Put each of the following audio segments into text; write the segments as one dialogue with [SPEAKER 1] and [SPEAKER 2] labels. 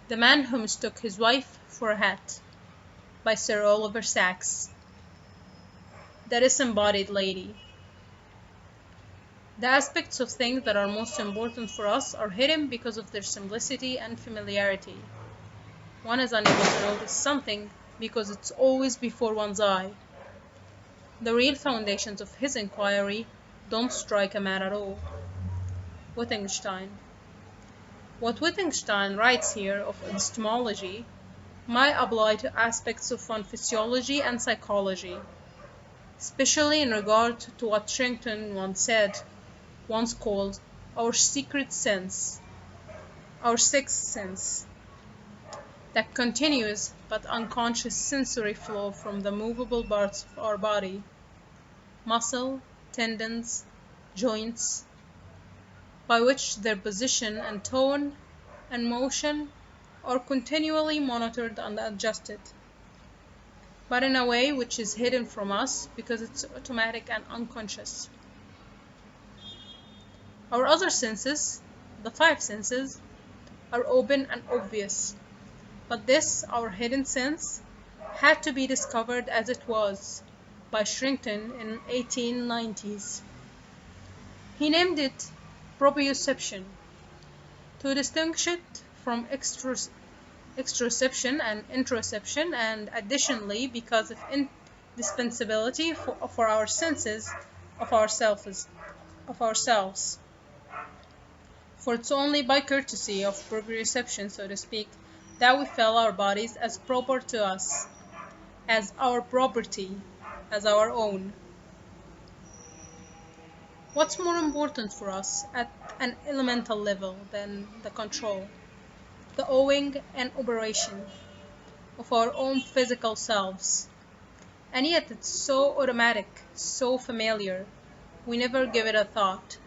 [SPEAKER 1] The Man Who Mistook His Wife for a Hat by Sir Oliver Sacks. The Disembodied Lady. The aspects of things that are most important for us are hidden because of their simplicity and familiarity. One is unable to notice something because it's always before one's eye. The real foundations of his inquiry don't strike a man at all. Wittgenstein. What Wittgenstein writes here of epistemology might apply to aspects of one's physiology and psychology, especially in regard to what Sherrington once called our secret sense, our sixth sense, that continuous but unconscious sensory flow from the movable parts of our body, muscle, tendons, joints, by which their position and tone and motion are continually monitored and adjusted, but in a way which is hidden from us because it's automatic and unconscious. Our other senses, the five senses, are open and obvious, but this, our hidden sense, had to be discovered as it was by Sherrington in 1890s. He named it proprioception to distinguish it from exteroception and interoception, and additionally because of indispensability for our senses of ourselves. For it's only by courtesy of proprioception, so to speak, that we feel our bodies as proper to us, as our property, as our own. What's more important for us at an elemental level than the control, the owning and operation of our own physical selves? And yet it's so automatic, so familiar, we never give it a thought.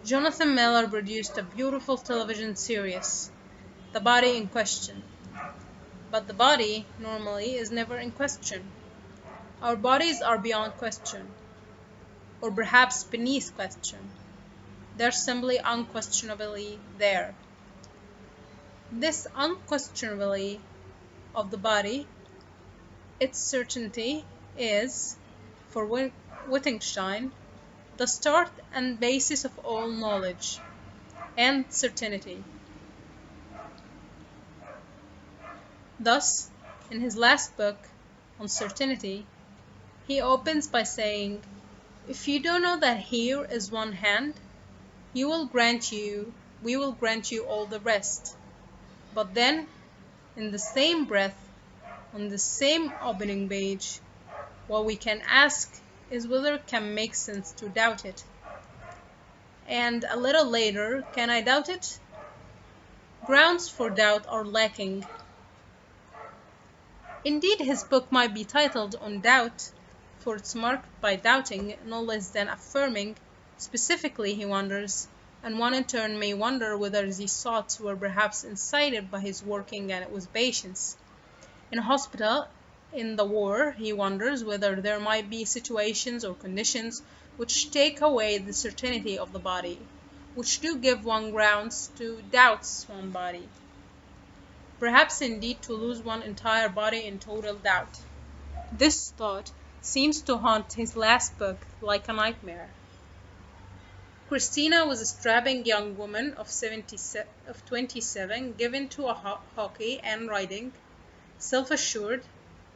[SPEAKER 1] Jonathan Miller produced a beautiful television series, The Body in Question. But the body, normally, is never in question. Our bodies are beyond question, or perhaps beneath question. They're simply unquestionably there. This unquestionability of the body, its certainty, is, for Wittgenstein, the start and basis of all knowledge and certainty. Thus, in his last book, on certainty, he opens by saying, "If you don't know that here is one hand, we will grant you all the rest." But then, in the same breath, on the same opening page, what we can ask is whether it can make sense to doubt it. And a little later, can I doubt it? Grounds for doubt are lacking. Indeed, his book might be titled On Doubt, for it's marked by doubting no less than affirming. Specifically, he wonders, and one in turn may wonder whether these thoughts were perhaps incited by his working with patients in a hospital in the war. He wonders whether there might be situations or conditions which take away the certainty of the body, which do give one grounds to doubt one's body. Perhaps indeed to lose one's entire body in total doubt. This thought seems to haunt his last book like a nightmare. Christina was a strapping young woman of 27, given to hockey and riding, self-assured,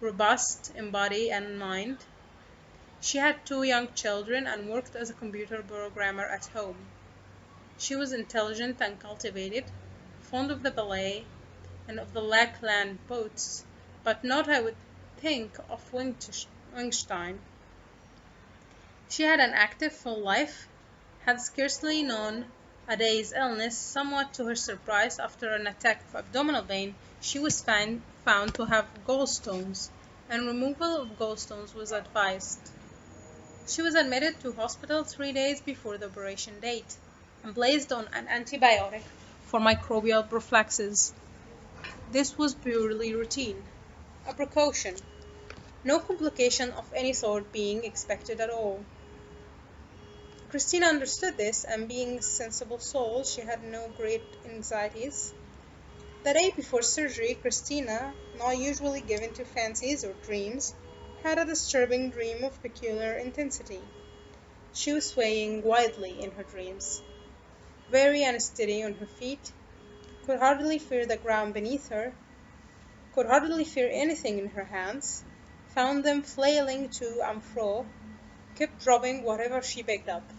[SPEAKER 1] robust in body and mind. She had 2 young children and worked as a computer programmer at home. She was intelligent and cultivated, fond of the ballet and of the Lackland boats, but not, I would think, of Wittgenstein. She had an active, full life, had scarcely known a day's illness. Somewhat to her surprise, after an attack of abdominal pain, she was found to have gallstones, and removal of gallstones was advised. She was admitted to hospital 3 days before the operation date, and placed on an antibiotic for microbial prophylaxis. This was purely routine, a precaution, no complication of any sort being expected at all. Christina understood this, and being a sensible soul, she had no great anxieties. The day before surgery, Christina, not usually given to fancies or dreams, had a disturbing dream of peculiar intensity. She was swaying wildly in her dreams, very unsteady on her feet, could hardly feel the ground beneath her, could hardly feel anything in her hands, found them flailing to and fro, kept dropping whatever she picked up.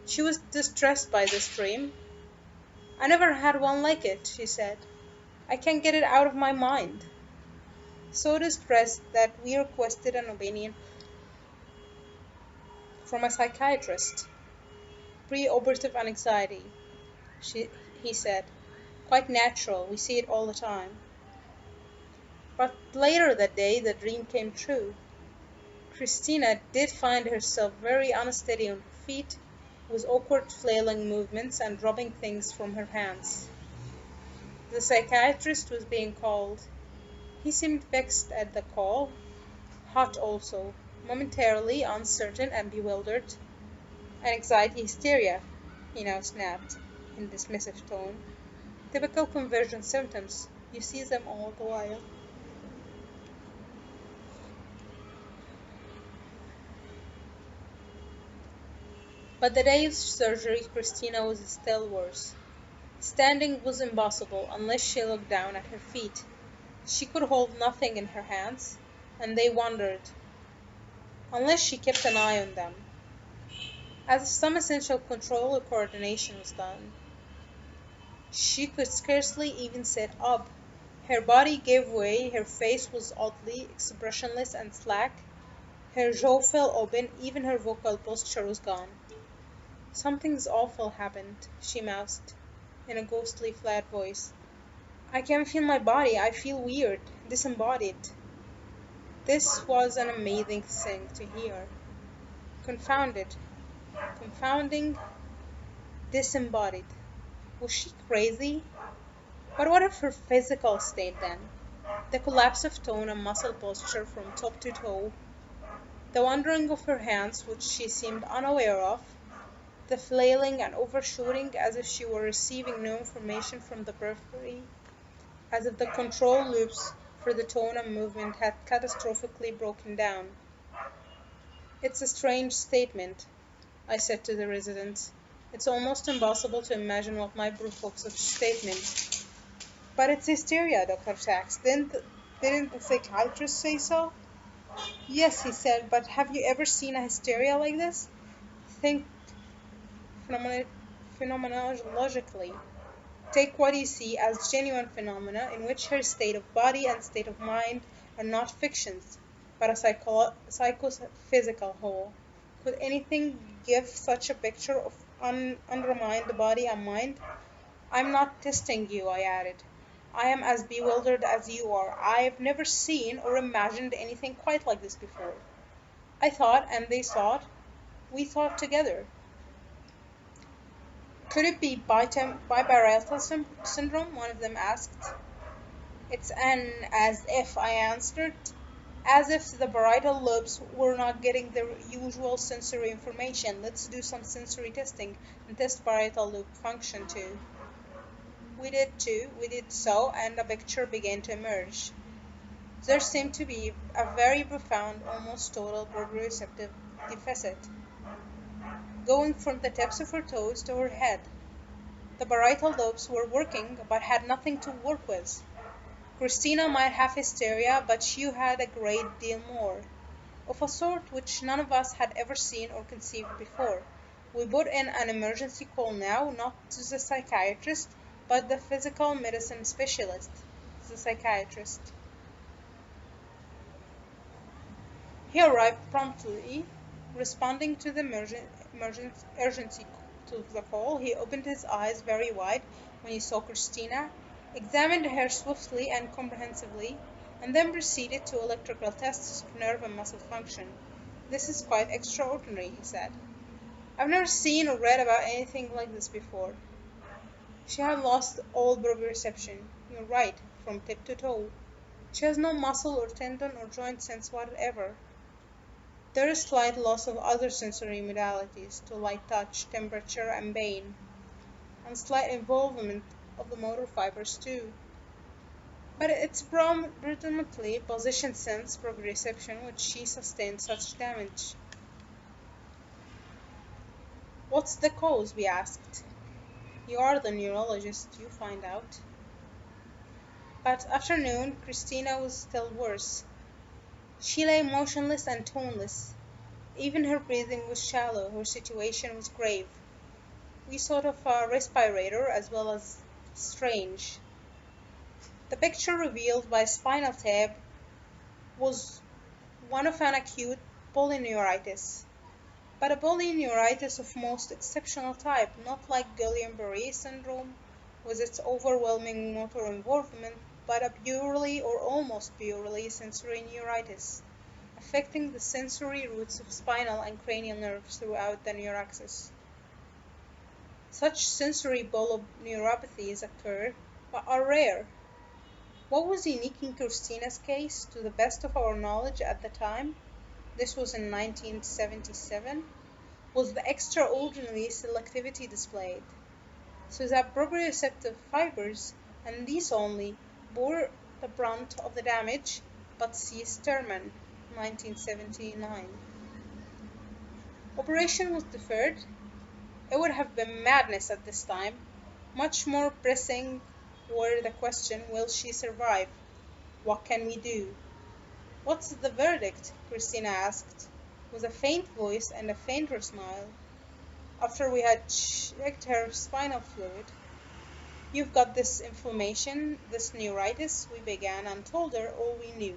[SPEAKER 1] She was distressed by this dream. "I never had one like it," she said. "I can't get it out of my mind." So distressed that we requested an opinion from a psychiatrist. "Pre-operative anxiety," he said. "Quite natural, we see it all the time." But later that day the dream came true. Christina did find herself very unsteady on her feet, with awkward flailing movements and dropping things from her hands. The psychiatrist was being called. He seemed vexed at the call, hot also, momentarily uncertain and bewildered. "Anxiety hysteria," he now snapped, in dismissive tone. "Typical conversion symptoms. You see them all the while." But the day of surgery Christina was still worse. Standing was impossible unless she looked down at her feet. She could hold nothing in her hands, and they wandered, unless she kept an eye on them, as if some essential control or coordination was done. She could scarcely even sit up. Her body gave way, her face was oddly expressionless and slack, her jaw fell open, even her vocal posture was gone. "Something's awful happened," she mouthed, in a ghostly flat voice. "I can't feel my body. I feel weird, disembodied." This was an amazing thing to hear. Confounded, confounding, disembodied. Was she crazy? But what of her physical state then? The collapse of tone and muscle posture from top to toe, the wandering of her hands which she seemed unaware of, the flailing and overshooting as if she were receiving no information from the periphery, as if the control loops for the tone and movement had catastrophically broken down. "It's a strange statement," I said to the residents. "It's almost impossible to imagine what might provoke such a statement." "But it's hysteria, Dr. Sachs. Didn't the psychiatrist say so?" "Yes," he said, "but have you ever seen a hysteria like this? Think phenomenologically. Take what you see as genuine phenomena in which her state of body and state of mind are not fictions, but a psychophysical whole. Could anything give such a picture of undermined body and mind? I'm not testing you," I added. "I am as bewildered as you are. I've never seen or imagined anything quite like this before." I thought, and they thought. We thought together. "Could it be biparietal syndrome?" one of them asked. "It's an as if," I answered. "As if the parietal lobes were not getting their usual sensory information. Let's do some sensory testing and test parietal lobe function too." We did so, and a picture began to emerge. There seemed to be a very profound, almost total proprioceptive deficit, going from the tips of her toes to her head. The parietal lobes were working, but had nothing to work with. Christina might have hysteria, but she had a great deal more, of a sort which none of us had ever seen or conceived before. We put in an emergency call now, not to the psychiatrist, but the physical medicine specialist, the psychiatrist. He arrived promptly, responding to the urgency to the call. He opened his eyes very wide when he saw Christina, examined her swiftly and comprehensively, and then proceeded to electrical tests of nerve and muscle function. "This is quite extraordinary," he said. "I've never seen or read about anything like this before." She had lost all proprioception. You're right, from tip to toe. She has no muscle or tendon or joint sense whatever. There is slight loss of other sensory modalities, to light touch, temperature, and pain, and slight involvement of the motor fibers too. But it's predominantly position sense proprioception which she sustained such damage. What's the cause? We asked. You are the neurologist, you find out. That afternoon, Christina was still worse. She lay motionless and toneless. Even her breathing was shallow, her situation was grave. We thought of a respirator as well as strange. The picture revealed by spinal tap was one of an acute polyneuritis, but a polyneuritis of most exceptional type, not like Guillain-Barré syndrome with its overwhelming motor involvement, but a purely or almost purely sensory neuritis, affecting the sensory roots of spinal and cranial nerves throughout the neuraxis. Such sensory polyneuropathies occur, but are rare. What was unique in Christina's case, to the best of our knowledge at the time, this was in 1977, was the extraordinary selectivity displayed, so that proprioceptive fibers, and these only, bore the brunt of the damage, but see Sterman, 1979. Operation was deferred. It would have been madness at this time. Much more pressing were the question, will she survive? What can we do? What's the verdict? Christina asked, with a faint voice and a fainter smile, after we had checked her spinal fluid. You've got this inflammation, this neuritis, we began, and told her all we knew.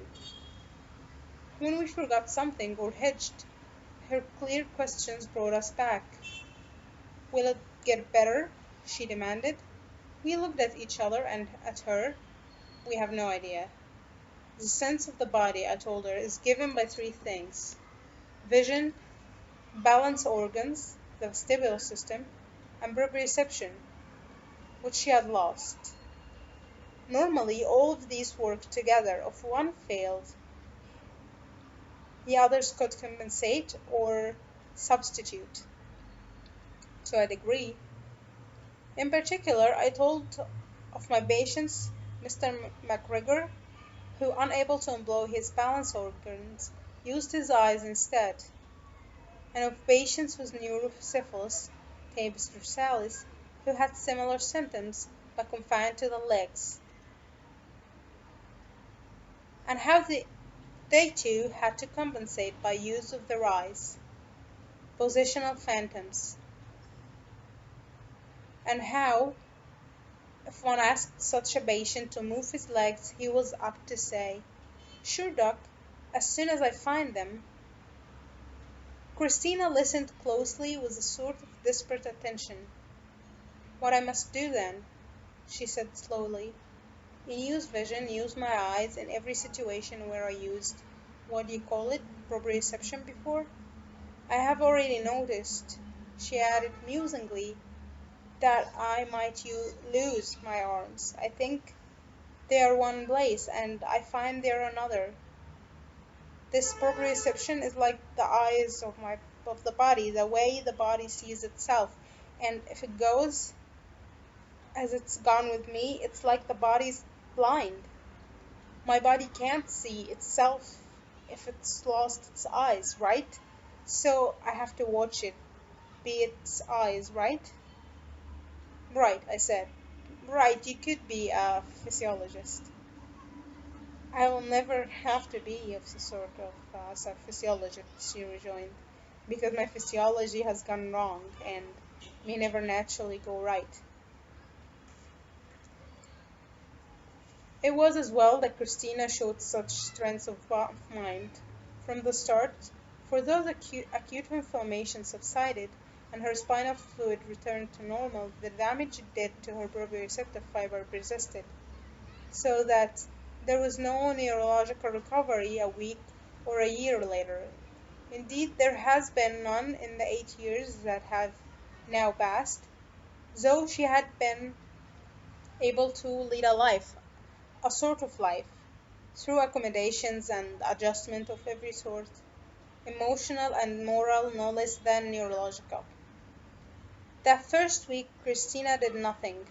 [SPEAKER 1] When we forgot something or hedged, her clear questions brought us back. Will it get better? She demanded. We looked at each other and at her. We have no idea. The sense of the body, I told her, is given by three things: vision, balance organs, the vestibular system, and proprioception, which she had lost. Normally, all of these work together. If one failed, the others could compensate or substitute to a degree. In particular, I told of my patients, Mr. McGregor, who, unable to employ his balance organs, used his eyes instead, and of patients with neurocephalus, tabes dorsalis, who had similar symptoms but confined to the legs, and how they too had to compensate by use of their eyes, positional phantoms, and how, if one asked such a patient to move his legs, he was apt to say, "Sure, doc, as soon as I find them." Christina listened closely with a sort of desperate attention. "What I must do, then," she said slowly, "in use vision, use my eyes in every situation where I used, what do you call it, proprioception before. I have already noticed," she added musingly, "that I might lose my arms. I think they are one place, and I find they are another. This proprioception is like the eyes of the body, the way the body sees itself, and if it goes as it's gone with me, it's like the body's blind. My body can't see itself if it's lost its eyes, right? So I have to watch it, be its eyes, right?" "Right," I said. "Right, you could be a physiologist." "I will never have to be of the sort of as a physiologist," she rejoined, "because my physiology has gone wrong, and may never naturally go right." It was as well that Christina showed such strength of mind from the start, for though the acute inflammation subsided and her spinal fluid returned to normal, the damage it did to her proprioceptive fiber persisted, so that there was no neurological recovery a week or a year later. Indeed, there has been none in the 8 years that have now passed, though she had been able to lead a life, a sort of life, through accommodations and adjustment of every sort, emotional and moral no less than neurological. That first week Christina did nothing.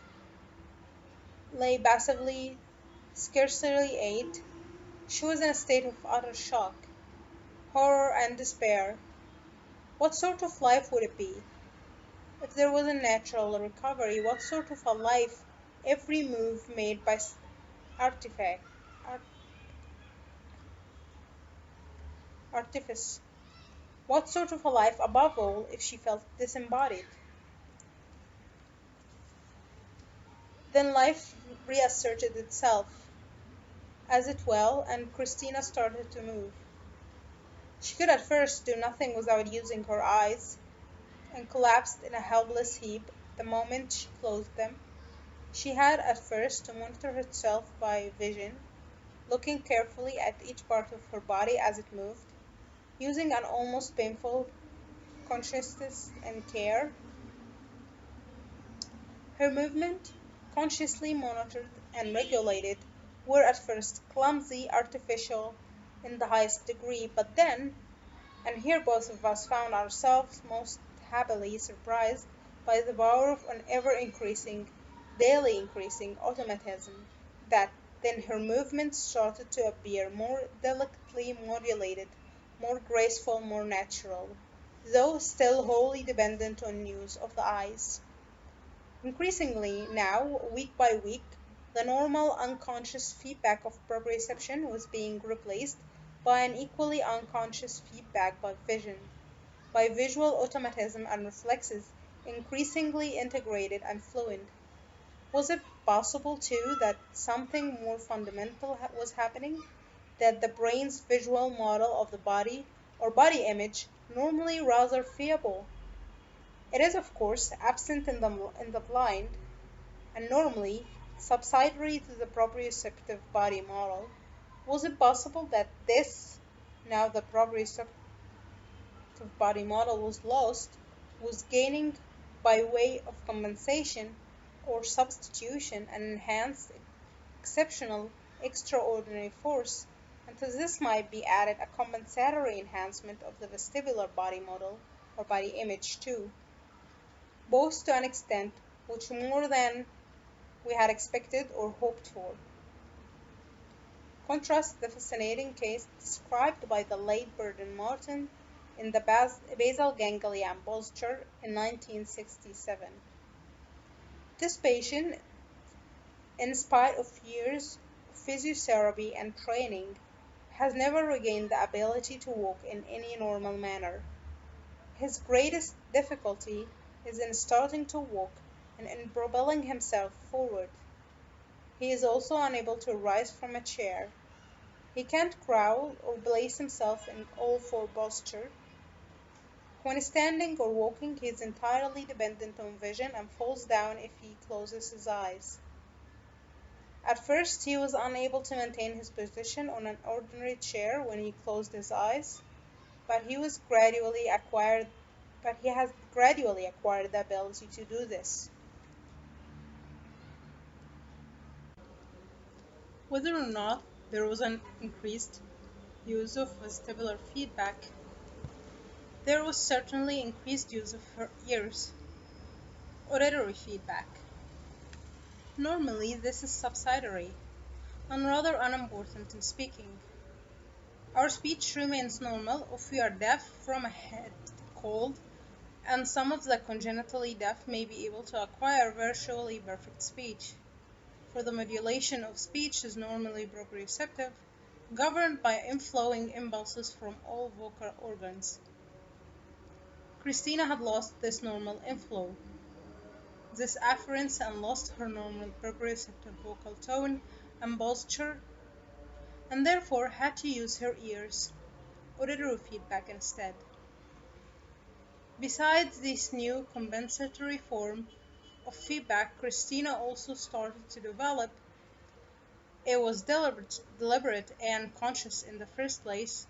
[SPEAKER 1] lay passively, scarcely ate. She was in a state of utter shock, horror, and despair. What sort of life would it be? If there was a natural recovery, what sort of a life every move made by artifact, art, artifice? What sort of a life, above all, if she felt disembodied? Then life reasserted itself, as it well, and Christina started to move. She could at first do nothing without using her eyes, and collapsed in a helpless heap the moment she closed them. She had at first to monitor herself by vision, looking carefully at each part of her body as it moved, using an almost painful consciousness and care. Her movement, consciously monitored and regulated, were at first clumsy, artificial in the highest degree, but then, and here both of us found ourselves most happily surprised by the power of an ever increasing, daily increasing automatism, that then her movements started to appear more delicately modulated, more graceful, more natural, though still wholly dependent on use of the eyes. Increasingly now, week by week, the normal unconscious feedback of proprioception was being replaced by an equally unconscious feedback by vision, by visual automatism and reflexes increasingly integrated and fluent. Was it possible, too, that something more fundamental was happening? That the brain's visual model of the body, or body image, normally rather feeble? It is, of course, absent in the blind, and normally subsidiary to the proprioceptive body model. Was it possible that this, now the proprioceptive body model was lost, was gaining by way of compensation or substitution an enhanced, exceptional, extraordinary force, and to this might be added a compensatory enhancement of the vestibular body model or body image too, both to an extent which more than we had expected or hoped for. Contrast the fascinating case described by the late Burton Martin in the basal ganglia and posture in 1967. This patient, in spite of years of physiotherapy and training, has never regained the ability to walk in any normal manner. His greatest difficulty is in starting to walk and in propelling himself forward. He is also unable to rise from a chair. He can't crawl or place himself in all-four posture. When standing or walking, he is entirely dependent on vision and falls down if he closes his eyes. At first he was unable to maintain his position on an ordinary chair when he closed his eyes, but he has gradually acquired the ability to do this. Whether or not there was an increased use of vestibular feedback, there was certainly increased use of her ears, auditory feedback. Normally this is subsidiary and rather unimportant in speaking. Our speech remains normal if we are deaf from a head cold, and some of the congenitally deaf may be able to acquire virtually perfect speech, for the modulation of speech is normally proprioceptive, governed by inflowing impulses from all vocal organs. Christina had lost this normal inflow, this afference, and lost her normal proprioceptive vocal tone and posture, and therefore had to use her ears, auditory feedback instead. Besides this new compensatory form of feedback, Christina also started to develop. It was deliberate and conscious in the first place,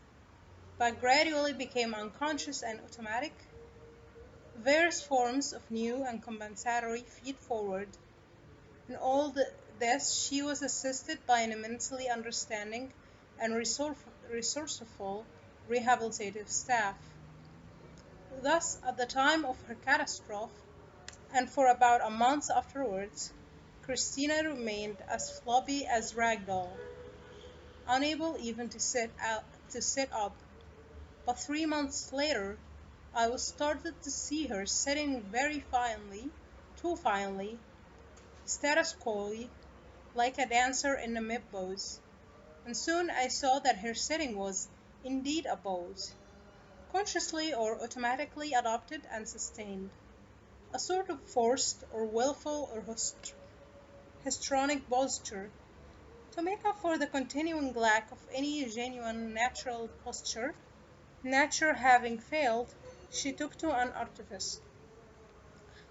[SPEAKER 1] but gradually became unconscious and automatic. Various forms of new and compensatory feed-forward. In all this she was assisted by an immensely understanding and resourceful rehabilitative staff. Thus, at the time of her catastrophe, and for about a month afterwards, Christina remained as floppy as ragdoll, unable even to sit up. But 3 months later, I was started to see her sitting very finely, too finely, status quo, like a dancer in a mid pose. And soon I saw that her sitting was indeed a pose, consciously or automatically adopted and sustained, a sort of forced or willful or histrionic posture. To make up for the continuing lack of any genuine natural posture, nature having failed, she took to an artifice,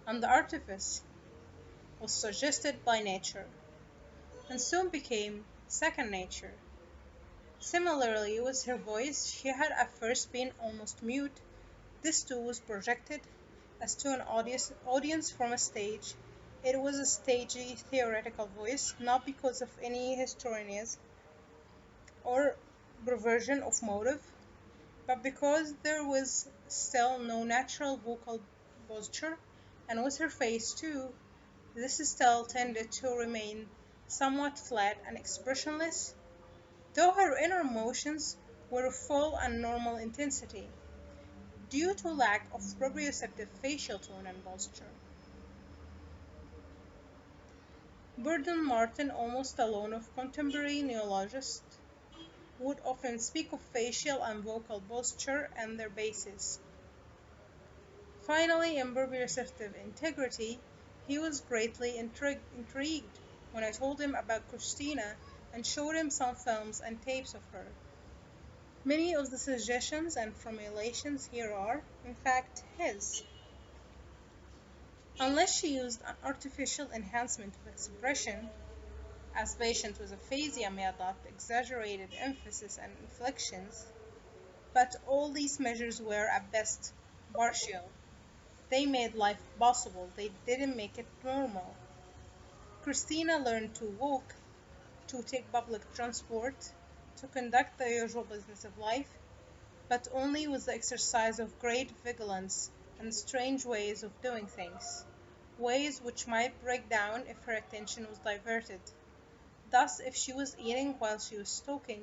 [SPEAKER 1] and the artifice was suggested by nature, and soon became second nature. Similarly with her voice, she had at first been almost mute. This too was projected as to an audience from a stage. It was a stagey, theoretical voice, not because of any histrionism or perversion of motive, but because there was still no natural vocal posture, and with her face too, this still tended to remain somewhat flat and expressionless, though her inner emotions were of full and normal intensity, due to lack of proprioceptive facial tone and posture. Burton Martin, almost alone of contemporary neologists, would often speak of facial and vocal posture and their basis. Finally, in proprioceptive integrity, he was greatly intrigued when I told him about Christina and showed him some films and tapes of her. Many of the suggestions and formulations here are, in fact, his. Unless she used an artificial enhancement of expression, as patients with aphasia may adopt exaggerated emphasis and inflections, but all these measures were at best partial. They made life possible, they didn't make it normal. Christina learned to walk, to take public transport, to conduct the usual business of life, but only with the exercise of great vigilance and strange ways of doing things, ways which might break down if her attention was diverted. Thus, if she was eating while she was talking,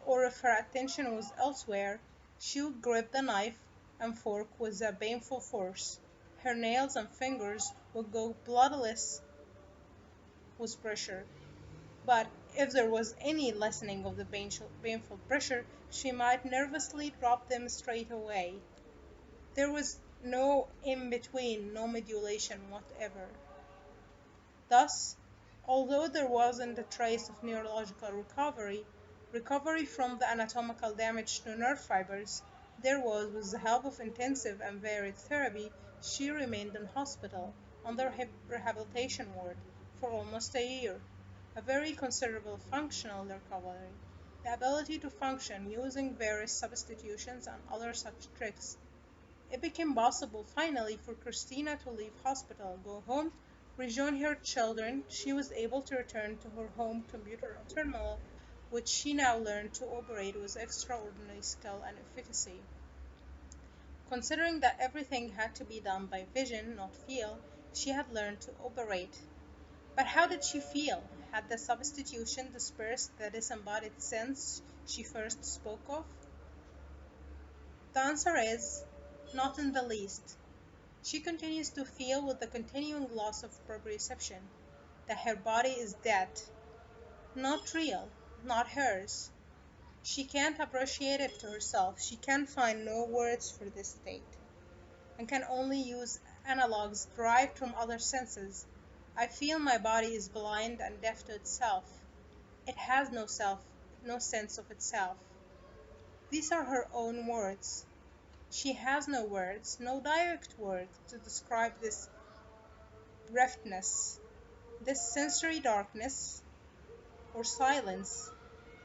[SPEAKER 1] or if her attention was elsewhere, she would grip the knife and fork with a painful force. Her nails and fingers would go bloodless with pressure. But if there was any lessening of the painful pressure, she might nervously drop them straight away. There was no in between, no modulation whatever. Thus, although there wasn't a trace of neurological recovery from the anatomical damage to nerve fibers, there was, with the help of intensive and varied therapy, she remained in hospital, on the rehabilitation ward, for almost a year. A very considerable functional recovery. The ability to function using various substitutions and other such tricks. It became possible finally for Christina to leave hospital, go home, rejoin her children. She was able to return to her home computer terminal, which she now learned to operate with extraordinary skill and efficacy. Considering that everything had to be done by vision, not feel, she had learned to operate. But how did she feel? Had the substitution dispersed the disembodied sense she first spoke of? The answer is, not in the least. She continues to feel with the continuing loss of proprioception that her body is dead, not real, not hers. She can't appreciate it to herself. She can find no words for this state, and can only use analogues derived from other senses. I feel my body is blind and deaf to itself. It has no self, no sense of itself. These are her own words. She has no words, no direct words to describe this breftness, this sensory darkness or silence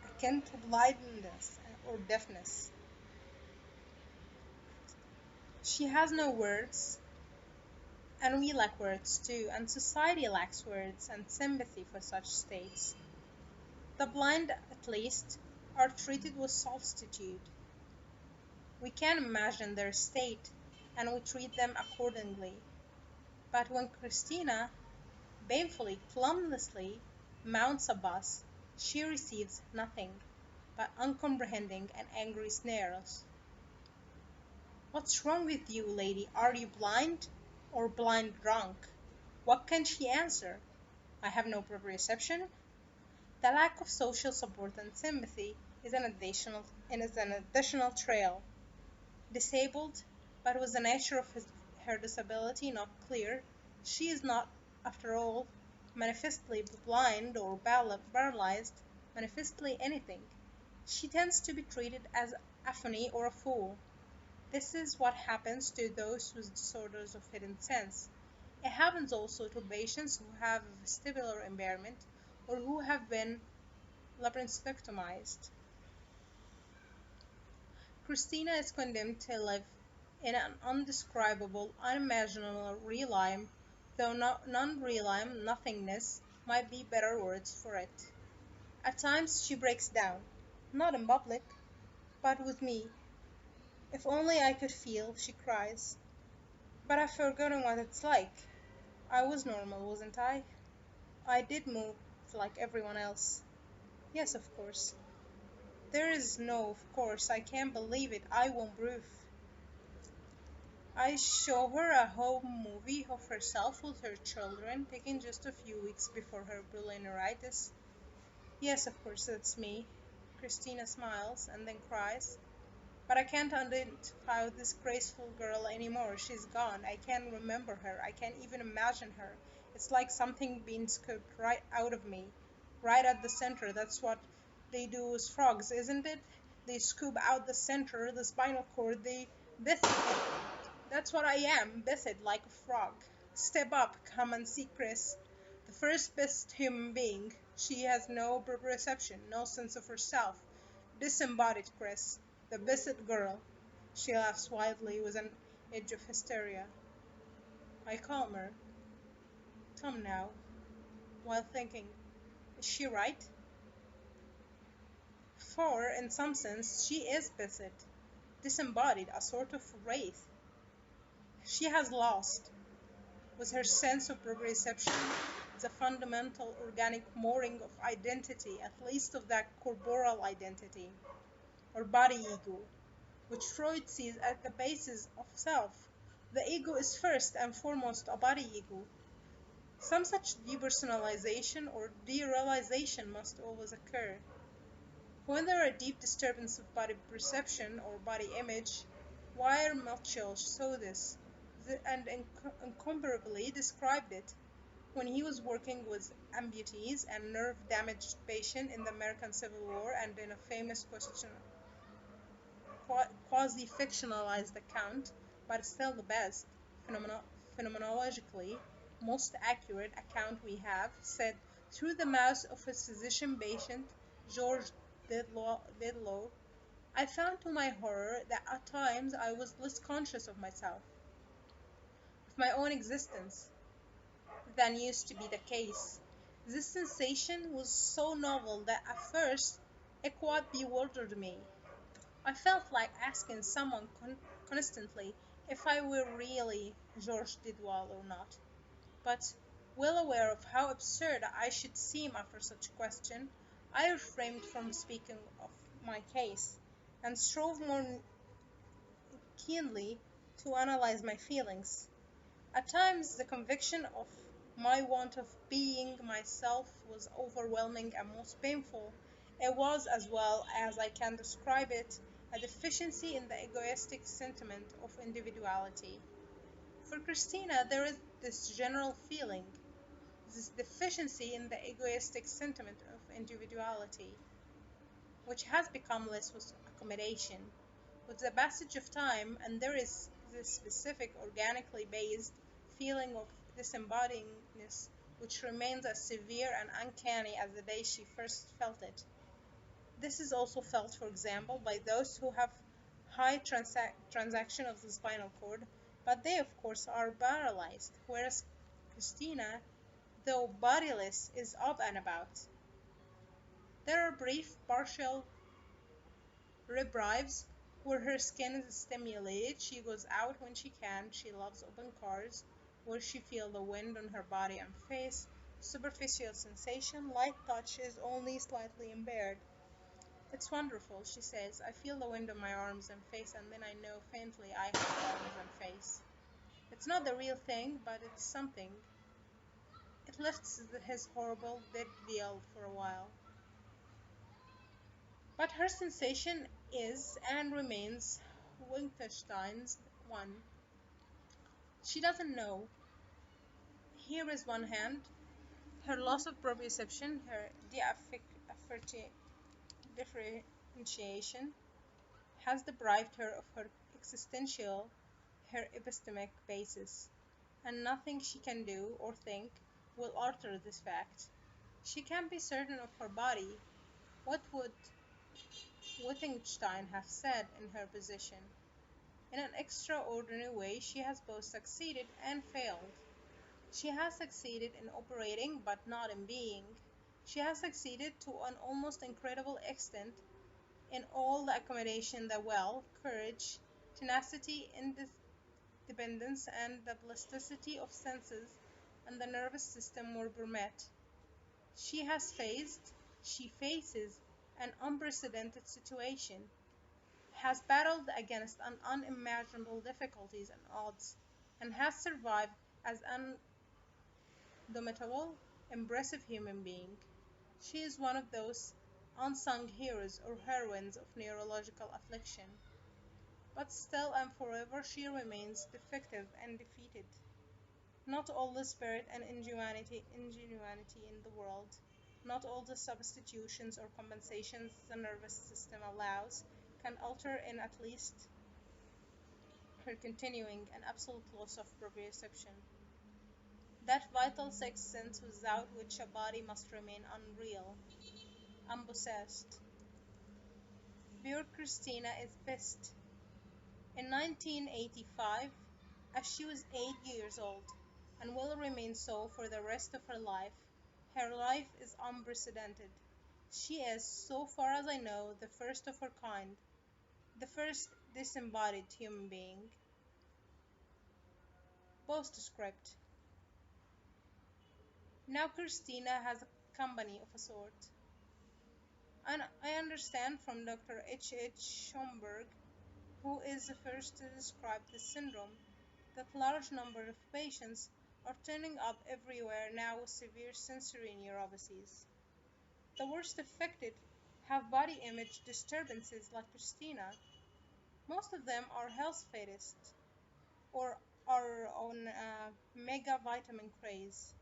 [SPEAKER 1] akin to blindness or deafness. She has no words, and we lack words too, and society lacks words and sympathy for such states. The blind, at least, are treated with solicitude. We can imagine their state, and we treat them accordingly. But when Christina, painfully, clumsily mounts a bus, she receives nothing but uncomprehending and angry snares. What's wrong with you, lady? Are you blind? Or blind drunk? What can she answer? I have no proprioception? The lack of social support and sympathy is an additional trail. Disabled, but was the nature of her disability not clear, she is not, after all, manifestly blind or paralyzed, manifestly anything. She tends to be treated as a phony or a fool. This is what happens to those with disorders of hidden sense. It happens also to patients who have a vestibular impairment or who have been labyrinthectomized. Christina is condemned to live in an undescribable, unimaginable realm, though non-realm nothingness might be better words for it. At times she breaks down, not in public, but with me. If only I could feel, she cries. But I've forgotten what it's like. I was normal, wasn't I? I did move like everyone else. Yes, of course. There is no of course. I can't believe it. I won't prove. I show her a home movie of herself with her children, taken just a few weeks before her bilirubinitis. Yes, of course, that's me. Christina smiles and then cries. But I can't identify this graceful girl anymore. She's gone. I can't remember her. I can't even imagine her. It's like something being scooped right out of me, right at the center. That's what they do with frogs, isn't it? They scoop out the center, the spinal cord, they bith it. That's what I am, bithed like a frog. Step up, come and see Chris. The first best human being. She has no perception, no sense of herself. Disembodied Chris, the biscuit girl. She laughs wildly with an edge of hysteria. I calm her. Tom now, while thinking, is she right? For, in some sense, she is biscuit, disembodied, a sort of wraith. She has lost, with her sense of proprioception, the fundamental organic mooring of identity, at least of that corporeal identity, or body ego, which Freud sees at the basis of self. The ego is first and foremost a body ego. Some such depersonalization or derealization must always occur. When there are deep disturbance of body perception or body image, Weir Mitchell saw this and incomparably described it when he was working with amputees and nerve-damaged patients in the American Civil War and in a famous quasi-fictionalized account, but still the best, phenomenologically most accurate account we have, said through the mouth of his physician patient, George Didlow, I found to my horror that at times I was less conscious of myself, of my own existence, than used to be the case. This sensation was so novel that at first it quite bewildered me. I felt like asking someone constantly if I were really George Didwall or not, but, well aware of how absurd I should seem after such a question, I refrained from speaking of my case, and strove more keenly to analyze my feelings. At times the conviction of my want of being myself was overwhelming and most painful. It was, as well as I can describe it, a deficiency in the egoistic sentiment of individuality. For Christina there is this general feeling, this deficiency in the egoistic sentiment of individuality, which has become less with accommodation, with the passage of time, and there is this specific organically based feeling of disembodiedness which remains as severe and uncanny as the day she first felt it. This is also felt, for example, by those who have high transaction of the spinal cord, but they of course are paralyzed, whereas Christina, though bodiless, is up and about. There are brief partial reprieves where her skin is stimulated. She goes out when she can. She loves open cars where she feels the wind on her body and face. Superficial sensation, light touch is only slightly impaired. It's wonderful, she says. I feel the wind on my arms and face, and then I know faintly I have arms and face. It's not the real thing, but it's something. It lifts his horrible dead veil for a while. But her sensation is and remains Wittgenstein's one. She doesn't know. Here is one hand. Her loss of proprioception, her differentiation, has deprived her of her existential, her epistemic basis, and nothing she can do or think will alter this fact. She can be certain of her body. What would Wittgenstein have said in her position? In an extraordinary way, she has both succeeded and failed. She has succeeded in operating, but not in being. She has succeeded to an almost incredible extent in all the accommodation the will, courage, tenacity, independence, and the plasticity of senses and the nervous system will permit. She faces an unprecedented situation, has battled against unimaginable difficulties and odds, and has survived as an indomitable, impressive human being. She is one of those unsung heroes or heroines of neurological affliction, but still and forever she remains defective and defeated. Not all the spirit and ingenuity in the world, not all the substitutions or compensations the nervous system allows, can alter in at least her continuing and absolute loss of proprioception. That vital sixth sense without which a body must remain unreal, unpossessed. Pure Christina is pissed. In 1985, as she was 8 years old, and will remain so for the rest of her life is unprecedented. She is, so far as I know, the first of her kind, the first disembodied human being. Postscript. Now Christina has a company of a sort. And I understand from Dr. H. Schomburg, who is the first to describe this syndrome, that large number of patients are turning up everywhere now with severe sensory neuropathies. The worst affected have body image disturbances like Christina. Most of them are health fetists or are on a mega vitamin craze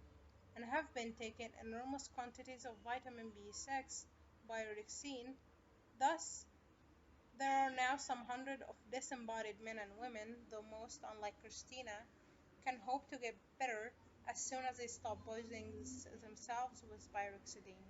[SPEAKER 1] and have been taking enormous quantities of vitamin B6, pyridoxine. Thus, there are now some hundred of disembodied men and women, though most, unlike Christina, can hope to get better as soon as they stop poisoning themselves with pyroxidine.